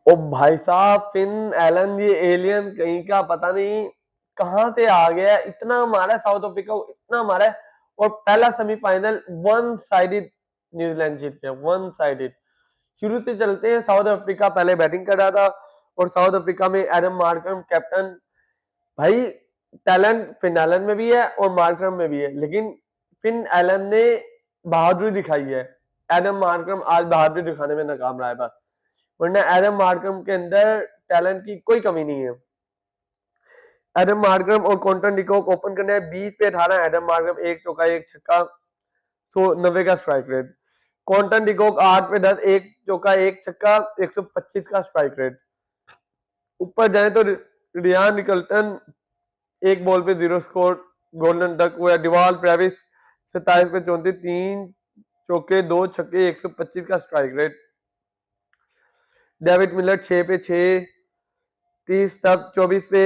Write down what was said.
ओ भाई साहब, Finn Allen ये एलियन कहीं का पता नहीं कहां से आ गया, इतना मारा साउथ अफ्रीका को, इतना मारा है। और पहला सेमीफाइनल वन साइडेड न्यूजीलैंड जीत गया, वन साइडेड। शुरू से चलते हैं, साउथ अफ्रीका पहले बैटिंग कर रहा था और साउथ अफ्रीका में एडम मार्करम कैप्टन। भाई टैलेंट फिन एलन में भी है और मार्करम में भी है, लेकिन फिन एलन ने बहादुरी दिखाई है। एडम मार्करम आज बहादुरी दिखाने में नाकाम रहा है बस, वरना एडम मार्करम के अंदर टैलेंट की कोई कमी नहीं है। एडम मार्करम और क्विंटन डिकॉक ओपन करने 20 पे 18, एडम मार्करम एक चौका एक छक्का, 190 का स्ट्राइक रेट। क्विंटन डिकॉक 8 पे 10, एक चौका एक छक्का, 125 का स्ट्राइक रेट। ऊपर जाए तो रियान निकलटन एक बॉल पे 0 स्कोर, गोल्डन डक हुआ। डिवाल ट्रेविस 27 पे 34, 3 चौके 2 छक्के, 125 का स्ट्राइक रेट। डेविड मिलर 6 पे 6, 30 तक 24 पे